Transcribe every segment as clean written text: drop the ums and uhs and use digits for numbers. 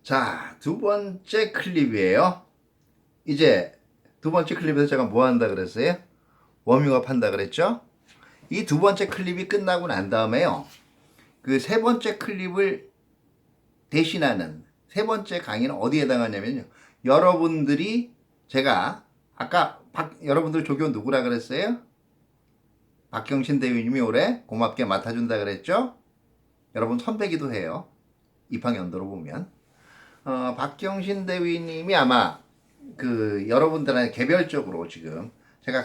자, 두 번째 클립이에요. 이제 두 번째 클립에서 제가 뭐 한다 그랬어요? 워밍업 한다 그랬죠? 이 두 번째 클립이 끝나고 난 다음에요. 그 세 번째 클립을 대신하는 세 번째 강의는 어디에 해당하냐면요. 여러분들이 제가 아까 여러분들 조교 누구라 그랬어요? 박경신 대위님이 올해 고맙게 맡아준다 그랬죠? 여러분 선배기도 해요. 입학 연도로 보면. 박경신 대위님이 아마 그 여러분들한테 개별적으로 지금 제가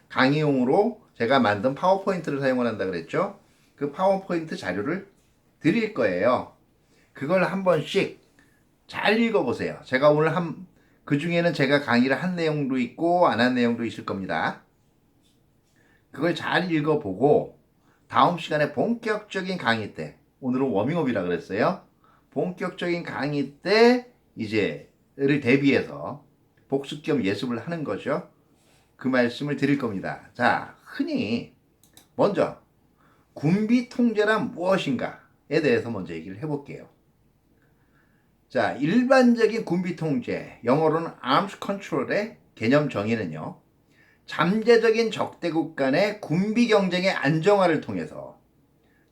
강의용으로 제가 만든 파워포인트를 사용을 한다 그랬죠? 그 파워포인트 자료를 드릴 거예요. 그걸 한 번씩 잘 읽어보세요. 제가 오늘 그 중에는 제가 강의를 한 내용도 있고 안 한 내용도 있을 겁니다. 그걸 잘 읽어보고 다음 시간에 본격적인 강의 때, 오늘은 워밍업이라 그랬어요. 본격적인 강의 때 이제를 대비해서 복습 겸 예습을 하는 거죠. 그 말씀을 드릴 겁니다. 자, 흔히 먼저 군비 통제란 무엇인가에 대해서 먼저 얘기를 해볼게요. 자, 일반적인 군비 통제, 영어로는 Arms Control의 개념 정의는요. 잠재적인 적대국 간의 군비 경쟁의 안정화를 통해서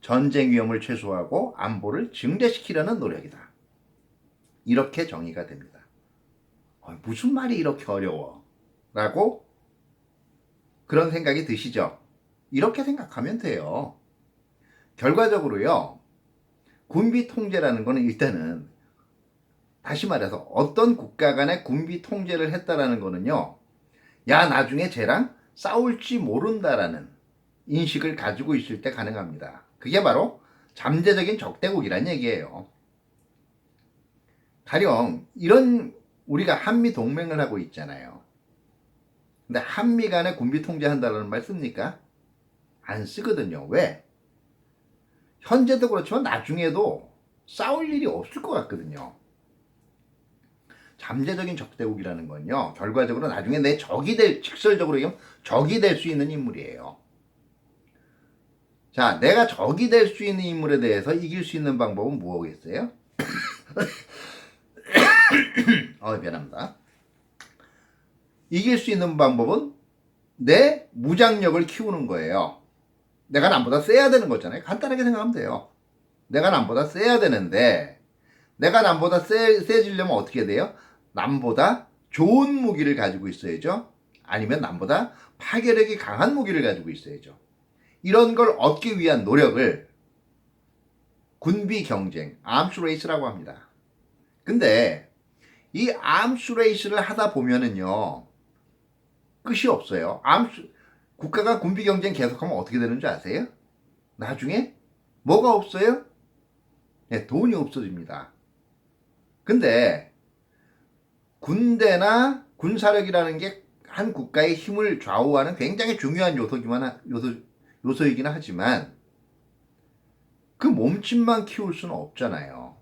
전쟁 위험을 최소화하고 안보를 증대시키려는 노력이다. 이렇게 정의가 됩니다. 무슨 말이 이렇게 어려워? 라고 그런 생각이 드시죠? 이렇게 생각하면 돼요. 결과적으로요. 군비 통제라는 거는 일단은 다시 말해서 어떤 국가 간의 군비 통제를 했다라는 거는요. 야, 나중에 쟤랑 싸울지 모른다라는 인식을 가지고 있을 때 가능합니다. 그게 바로 잠재적인 적대국이란 얘기예요. 가령 이런 우리가 한미 동맹을 하고 있잖아요. 근데 한미 간에 군비 통제한다는 말 씁니까? 안 쓰거든요. 왜? 현재도 그렇지만 나중에도 싸울 일이 없을 것 같거든요. 잠재적인 적대국이라는 건요. 결과적으로 나중에 내 직설적으로 얘기하면 적이 될 수 있는 인물이에요. 자, 내가 적이 될 수 있는 인물에 대해서 이길 수 있는 방법은 뭐겠어요? 미안합니다. 이길 수 있는 방법은 내 무장력을 키우는 거예요. 내가 남보다 세야 되는 거잖아요. 간단하게 생각하면 돼요. 내가 남보다 세야 되는데 내가 남보다 세지려면 어떻게 돼요? 남보다 좋은 무기를 가지고 있어야죠. 아니면 남보다 파괴력이 강한 무기를 가지고 있어야죠. 이런 걸 얻기 위한 노력을 군비 경쟁, 암스 레이스라고 합니다. 근데 이 암스 레이스를 하다 보면은요. 끝이 없어요. 국가가 군비 경쟁 계속하면 어떻게 되는 줄 아세요? 나중에 뭐가 없어요? 네, 돈이 없어집니다. 근데 군대나 군사력이라는 게 한 국가의 힘을 좌우하는 굉장히 중요한 요소이긴 하지만 그 몸집만 키울 수는 없잖아요.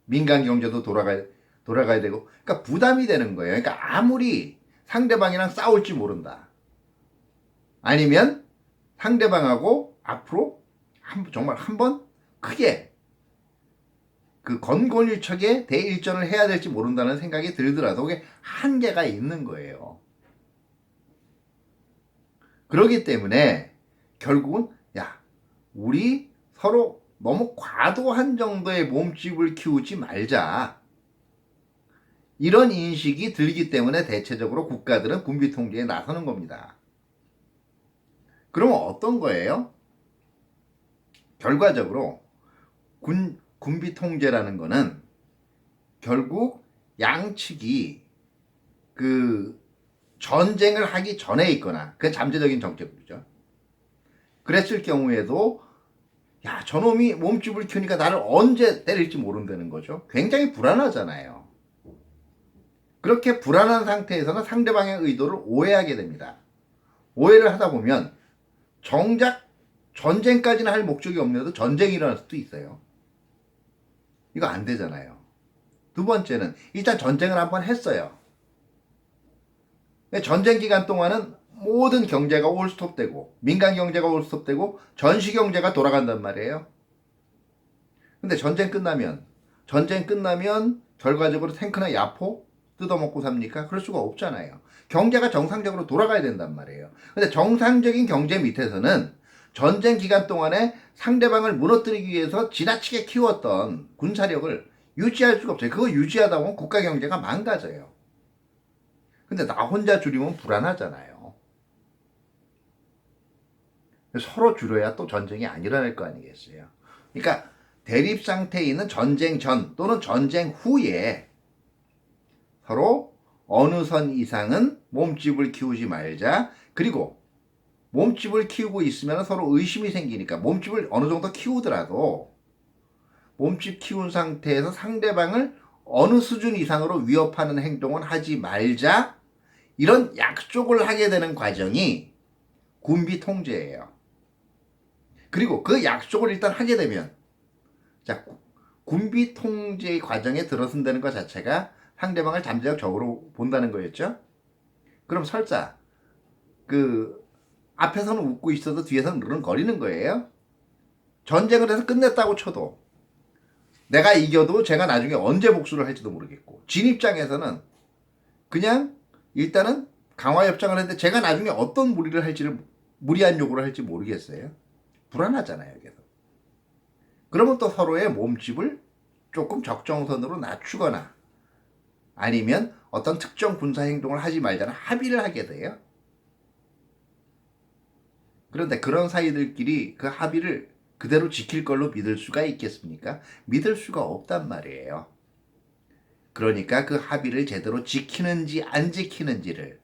민간 경제도 돌아가야 되고, 그러니까 부담이 되는 거예요. 그러니까 아무리 상대방이랑 싸울지 모른다. 아니면 상대방하고 앞으로 정말 한번 크게 그 건곤일척에 대일전을 해야 될지 모른다는 생각이 들더라도 그게 한계가 있는 거예요. 그렇기 때문에 결국은 우리 서로 너무 과도한 정도의 몸집을 키우지 말자. 이런 인식이 들기 때문에 대체적으로 국가들은 군비 통제에 나서는 겁니다. 그러면 어떤 거예요? 결과적으로 군비 통제라는 거는 결국 양측이 그 전쟁을 하기 전에 있거나 그 잠재적인 정책이죠. 그랬을 경우에도 저놈이 몸집을 키우니까 나를 언제 때릴지 모른다는 거죠. 굉장히 불안하잖아요. 그렇게 불안한 상태에서는 상대방의 의도를 오해하게 됩니다. 오해를 하다 보면 정작 전쟁까지는 할 목적이 없는데도 전쟁이 일어날 수도 있어요. 이거 안 되잖아요. 두 번째는 일단 전쟁을 한번 했어요. 전쟁 기간 동안은 모든 경제가 올 스톱되고 민간 경제가 올 스톱되고 전시 경제가 돌아간단 말이에요. 근데 전쟁 끝나면 전쟁 끝나면 결과적으로 탱크나 야포 뜯어먹고 삽니까? 그럴 수가 없잖아요. 경제가 정상적으로 돌아가야 된단 말이에요. 근데 정상적인 경제 밑에서는 전쟁 기간 동안에 상대방을 무너뜨리기 위해서 지나치게 키웠던 군사력을 유지할 수가 없어요. 그거 유지하다 보면 국가 경제가 망가져요. 근데 나 혼자 줄이면 불안하잖아요. 서로 줄여야 또 전쟁이 안 일어날 거 아니겠어요. 그러니까 대립 상태에 있는 전쟁 전 또는 전쟁 후에 서로 어느 선 이상은 몸집을 키우지 말자. 그리고 몸집을 키우고 있으면 서로 의심이 생기니까 몸집을 어느 정도 키우더라도 몸집 키운 상태에서 상대방을 어느 수준 이상으로 위협하는 행동은 하지 말자. 이런 약속을 하게 되는 과정이 군비 통제예요. 그리고 그 약속을 일단 하게 되면 자, 군비 통제의 과정에 들어선다는 것 자체가 상대방을 잠재적 적으로 본다는 거였죠. 그럼 설사 그 앞에서는 웃고 있어도 뒤에서는 으르렁거리는 거예요. 전쟁을 해서 끝냈다고 쳐도 내가 이겨도 제가 나중에 언제 복수를 할지도 모르겠고 진 입장에서는 그냥 일단은 강화 협정을 했는데 제가 나중에 어떤 무리를 할지를 무리한 요구를 할지 모르겠어요. 불안하잖아요. 계속. 그러면 또 서로의 몸집을 조금 적정선으로 낮추거나 아니면 어떤 특정 군사 행동을 하지 말자는 합의를 하게 돼요. 그런데 그런 사이들끼리 그 합의를 그대로 지킬 걸로 믿을 수가 있겠습니까? 믿을 수가 없단 말이에요. 그러니까 그 합의를 제대로 지키는지 안 지키는지를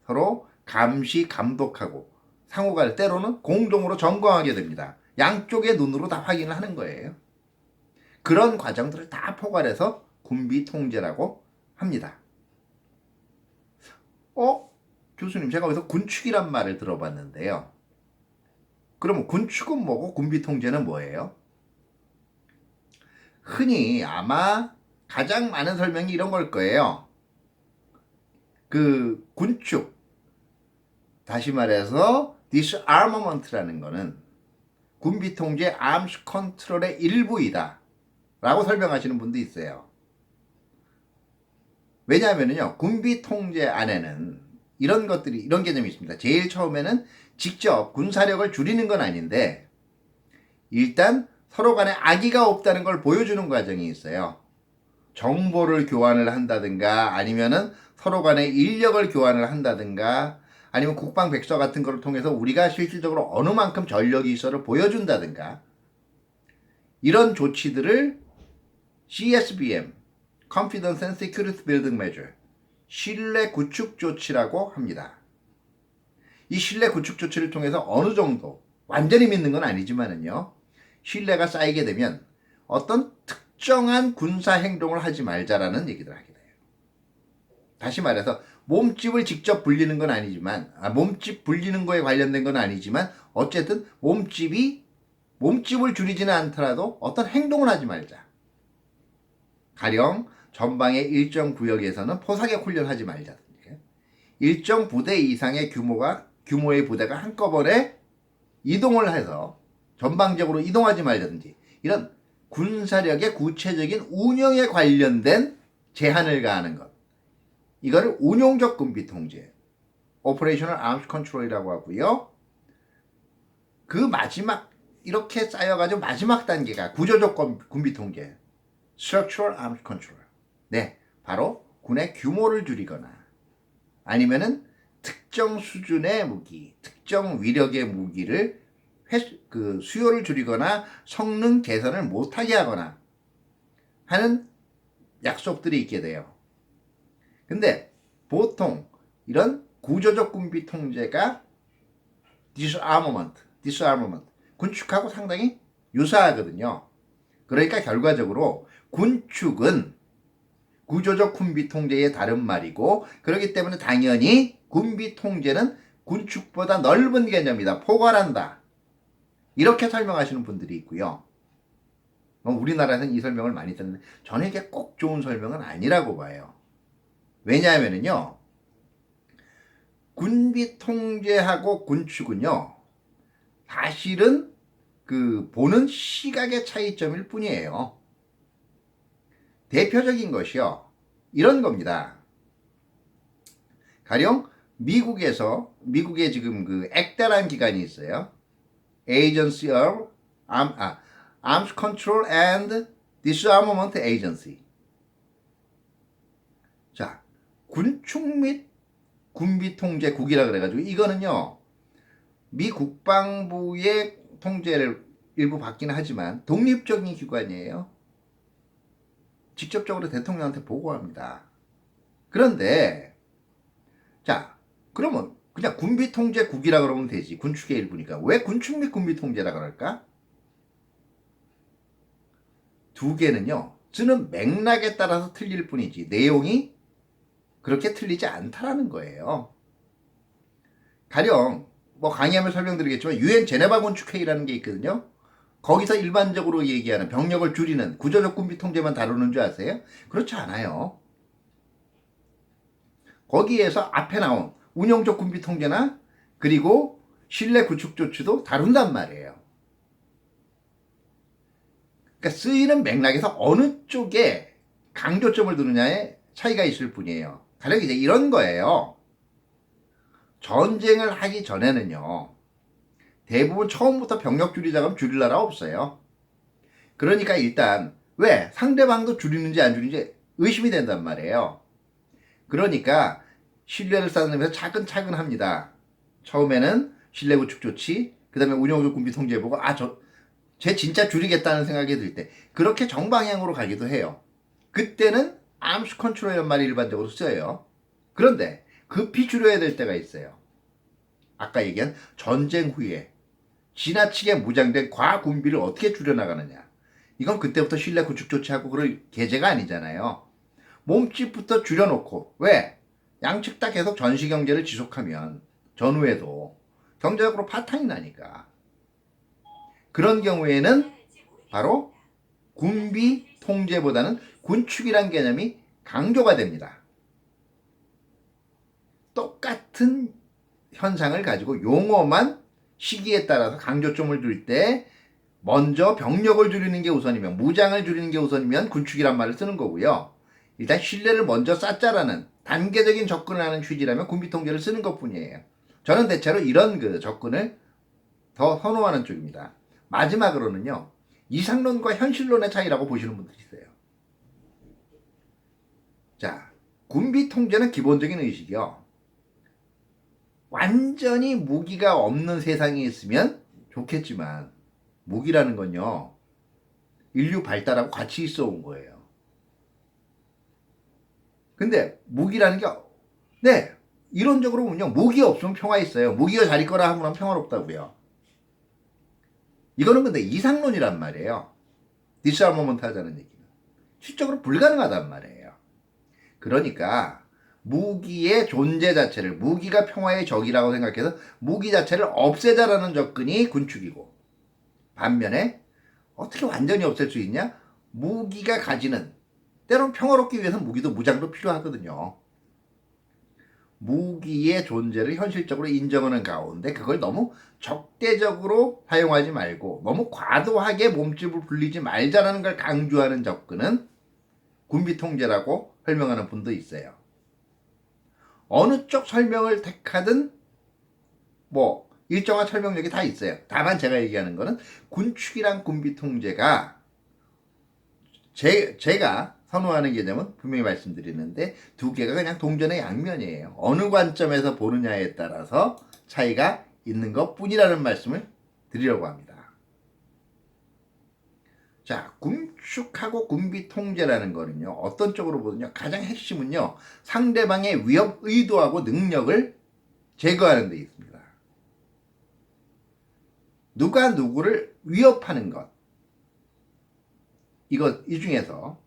서로 감시 감독하고 상호간에 때로는 공동으로 점검하게 됩니다. 양쪽의 눈으로 다 확인을 하는 거예요. 그런 과정들을 다 포괄해서 군비 통제라고 합니다. 교수님, 제가 어디서 군축이란 말을 들어봤는데요. 그러면 군축은 뭐고 군비 통제는 뭐예요? 흔히 아마 가장 많은 설명이 이런 걸 거예요. 그 군축, 다시 말해서 disarmament라는 거는 군비 통제 arms control의 일부이다 라고 설명하시는 분도 있어요. 왜냐하면요, 군비 통제 안에는 이런 것들이, 이런 개념이 있습니다. 제일 처음에는 직접 군사력을 줄이는 건 아닌데, 일단 서로 간에 악의가 없다는 걸 보여주는 과정이 있어요. 정보를 교환을 한다든가, 아니면은 서로 간에 인력을 교환을 한다든가, 아니면 국방백서 같은 거를 통해서 우리가 실질적으로 어느 만큼 전력이 있어를 보여준다든가, 이런 조치들을 CSBM, Confidence and Security Building Measure, 신뢰 구축 조치라고 합니다. 이 신뢰 구축 조치를 통해서 어느 정도, 완전히 믿는 건 아니지만은요, 신뢰가 쌓이게 되면 어떤 특정한 군사 행동을 하지 말자라는 얘기를 하게 돼요. 다시 말해서 몸집을 직접 불리는 건 아니지만, 몸집 불리는 거에 관련된 건 아니지만, 어쨌든 몸집을 줄이지는 않더라도 어떤 행동을 하지 말자. 가령 전방의 일정 구역에서는 포사격 훈련하지 말자든지, 일정 부대 이상의 규모의 부대가 한꺼번에 이동을 해서 전방적으로 이동하지 말자든지, 이런 군사력의 구체적인 운영에 관련된 제한을 가하는 것, 이거를 운용적 군비 통제, Operational Arms Control이라고 하고요. 그 마지막, 이렇게 쌓여가지고 마지막 단계가 구조적 군비 통제, Structural Arms Control. 네, 바로 군의 규모를 줄이거나 아니면은 특정 수준의 무기, 특정 위력의 무기를 수요를 줄이거나 성능 개선을 못하게 하거나 하는 약속들이 있게 돼요. 근데 보통 이런 구조적 군비 통제가 disarmament, 군축하고 상당히 유사하거든요. 그러니까 결과적으로 군축은 구조적 군비 통제의 다른 말이고, 그렇기 때문에 당연히 군비 통제는 군축보다 넓은 개념이다, 포괄한다, 이렇게 설명하시는 분들이 있고요. 우리나라에서는 이 설명을 많이 듣는데 저는 이게 꼭 좋은 설명은 아니라고 봐요. 왜냐하면요, 군비 통제하고 군축은요, 사실은 그 보는 시각의 차이점일 뿐이에요. 대표적인 것이요. 이런 겁니다. 가령 미국에 지금 그 액다라는 기관이 있어요. Agency of Arms Control and Disarmament Agency. 자, 군축 및 군비 통제국이라 그래가지고 이거는요, 미 국방부의 통제를 일부 받기는 하지만 독립적인 기관이에요. 직접적으로 대통령한테 보고합니다. 그런데 자, 그러면 그냥 군비통제국이라 그러면 되지. 군축의 일부니까. 왜 군축 및 군비통제라 그럴까? 두 개는요, 쓰는 맥락에 따라서 틀릴 뿐이지 내용이 그렇게 틀리지 않다라는 거예요. 가령 뭐 강의하면 설명드리겠지만 유엔 제네바 군축회의라는 게 있거든요. 거기서 일반적으로 얘기하는 병력을 줄이는 구조적 군비 통제만 다루는 줄 아세요? 그렇지 않아요. 거기에서 앞에 나온 운영적 군비 통제나 그리고 실내 구축 조치도 다룬단 말이에요. 그러니까 쓰이는 맥락에서 어느 쪽에 강조점을 두느냐에 차이가 있을 뿐이에요. 가령 이제 이런 거예요. 전쟁을 하기 전에는요, 대부분 처음부터 병력 줄이자 그러면 줄일 나라 없어요. 그러니까 일단 왜 상대방도 줄이는지 안 줄이는지 의심이 된단 말이에요. 그러니까 신뢰를 쌓으면서 차근차근 합니다. 처음에는 실내 구축 조치, 그 다음에 운영적 군비 통제해보고 쟤 진짜 줄이겠다는 생각이 들 때 그렇게 정방향으로 가기도 해요. 그때는 암스 컨트롤이라는 말이 일반적으로 쓰여요. 그런데 급히 줄여야 될 때가 있어요. 아까 얘기한 전쟁 후에 지나치게 무장된 과군비를 어떻게 줄여나가느냐. 이건 그때부터 실내 구축 조치하고 그럴 계제가 아니잖아요. 몸집부터 줄여놓고 왜? 양측 다 계속 전시경제를 지속하면 전후에도 경제적으로 파탄이 나니까. 그런 경우에는 바로 군비 통제보다는 군축이란 개념이 강조가 됩니다. 똑같은 현상을 가지고 용어만 시기에 따라서 강조점을 둘 때 먼저 병력을 줄이는 게 우선이면 무장을 줄이는 게 우선이면 군축이란 말을 쓰는 거고요. 일단 신뢰를 먼저 쌓자라는 단계적인 접근을 하는 취지라면 군비 통제를 쓰는 것뿐이에요. 저는 대체로 이런 그 접근을 더 선호하는 쪽입니다. 마지막으로는요, 이상론과 현실론의 차이라고 보시는 분들이 있어요. 자, 군비 통제는 기본적인 의식이요. 완전히 무기가 없는 세상이 있으면 좋겠지만 무기라는 건요, 인류 발달하고 같이 있어 온 거예요. 근데 무기라는 게 네, 이론적으로 보면요, 무기 없으면 평화 있어요. 무기가 잘 있거나 하면 평화롭다고요. 이거는 근데 이상론이란 말이에요. 디스아머먼트 하자는 얘기는 실적으로 불가능하단 말이에요. 그러니까 무기의 존재 자체를, 무기가 평화의 적이라고 생각해서 무기 자체를 없애자라는 접근이 군축이고, 반면에 어떻게 완전히 없앨 수 있냐? 무기가 가지는, 때론 평화롭기 위해서는 무기도 무장도 필요하거든요. 무기의 존재를 현실적으로 인정하는 가운데 그걸 너무 적대적으로 사용하지 말고 너무 과도하게 몸집을 불리지 말자라는 걸 강조하는 접근은 군비 통제라고 설명하는 분도 있어요. 어느 쪽 설명을 택하든 뭐 일정한 설명력이 다 있어요. 다만 제가 얘기하는 거는 군축이랑 군비 통제가 제가 선호하는 개념은 분명히 말씀드리는데 두 개가 그냥 동전의 양면이에요. 어느 관점에서 보느냐에 따라서 차이가 있는 것 뿐이라는 말씀을 드리려고 합니다. 자, 군축하고 군비 통제라는 거는요, 어떤 쪽으로 보느냐, 가장 핵심은요, 상대방의 위협 의도하고 능력을 제거하는 데 있습니다. 누가 누구를 위협하는 것, 이 중에서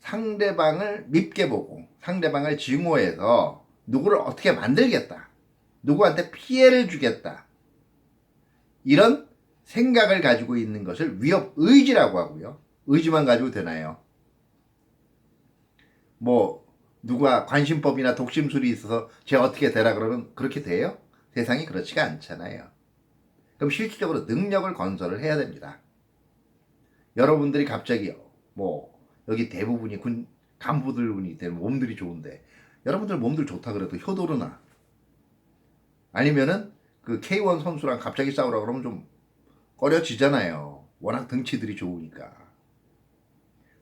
상대방을 밉게 보고 상대방을 증오해서 누구를 어떻게 만들겠다, 누구한테 피해를 주겠다, 이런 생각을 가지고 있는 것을 위협 의지라고 하고요. 의지만 가지고 되나요? 뭐 누가 관심법이나 독심술이 있어서 쟤 어떻게 되라 그러면 그렇게 돼요? 세상이 그렇지가 않잖아요. 그럼 실질적으로 능력을 건설을 해야 됩니다. 여러분들이 갑자기 뭐 여기 대부분이 군 간부들분이 때문에 몸들이 좋은데 여러분들 몸들 좋다 그래도 효도르나 아니면은 그 K1 선수랑 갑자기 싸우라 그러면 좀 꺼려지잖아요. 워낙 등치들이 좋으니까.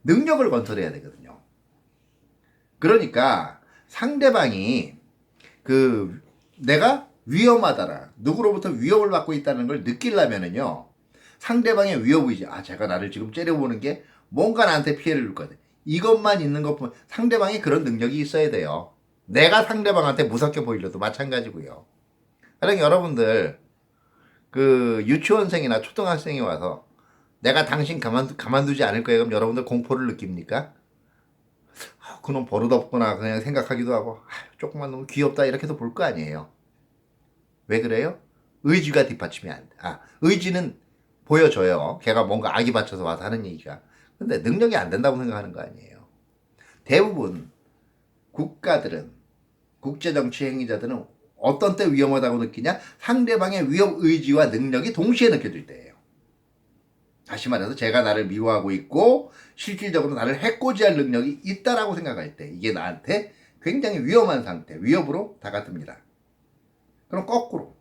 능력을 건설해야 되거든요. 그러니까 상대방이 그 내가 위험하다라 누구로부터 위협을 받고 있다는 걸 느끼려면은요. 상대방의 위협의지. 아, 제가 나를 지금 째려보는 게 뭔가 나한테 피해를 줄 거다. 이것만 있는 것뿐 상대방이 그런 능력이 있어야 돼요. 내가 상대방한테 무섭게 보이려도 마찬가지고요. 그러니까 여러분들 그 유치원생이나 초등학생이 와서 내가 당신 가만두지 않을 거예요. 그럼 여러분들 공포를 느낍니까? 그놈 버릇없구나 그냥 생각하기도 하고 조금만 너무 귀엽다 이렇게도 볼 거 아니에요. 왜 그래요? 의지가 뒷받침이 안 돼. 의지는 보여줘요. 걔가 뭔가 악이 받쳐서 와서 하는 얘기가. 근데 능력이 안 된다고 생각하는 거 아니에요. 대부분 국가들은 국제정치 행위자들은 어떤 때 위험하다고 느끼냐? 상대방의 위협 의지와 능력이 동시에 느껴질 때예요. 다시 말해서 제가 나를 미워하고 있고 실질적으로 나를 해코지할 능력이 있다라고 생각할 때 이게 나한테 굉장히 위험한 상태, 위협으로 다가섭니다. 그럼 거꾸로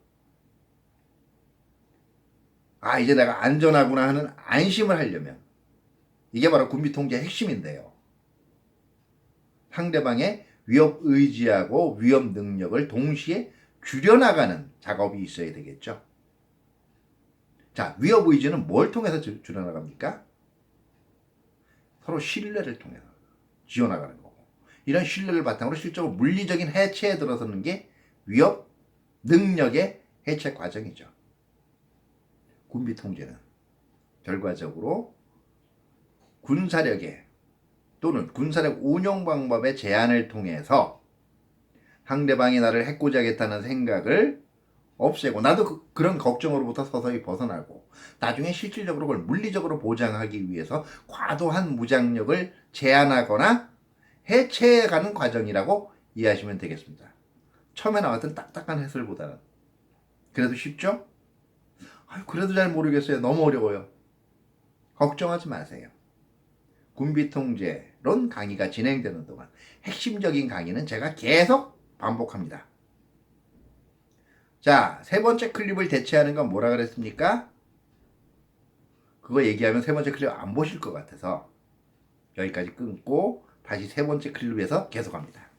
이제 내가 안전하구나 하는 안심을 하려면 이게 바로 군비통제의 핵심인데요. 상대방의 위협 의지하고 위협 능력을 동시에 줄여나가는 작업이 있어야 되겠죠. 자, 위협 의지는 뭘 통해서 줄여나갑니까? 서로 신뢰를 통해서 지어나가는 거고 이런 신뢰를 바탕으로 실적으로 물리적인 해체에 들어서는 게 위협 능력의 해체 과정이죠. 군비 통제는 결과적으로 군사력의 또는 군사력 운용 방법의 제한을 통해서 상대방이 나를 해코지 하겠다는 생각을 없애고 나도 그런 걱정으로부터 서서히 벗어나고 나중에 실질적으로 그걸 물리적으로 보장하기 위해서 과도한 무장력을 제한하거나 해체해가는 과정이라고 이해하시면 되겠습니다. 처음에 나왔던 딱딱한 해설보다는 그래도 쉽죠? 그래도 잘 모르겠어요. 너무 어려워요. 걱정하지 마세요. 군비통제론 강의가 진행되는 동안 핵심적인 강의는 제가 계속 반복합니다. 자, 세 번째 클립을 대체하는 건 뭐라 그랬습니까? 그거 얘기하면 세 번째 클립 안 보실 것 같아서 여기까지 끊고 다시 세 번째 클립에서 계속합니다.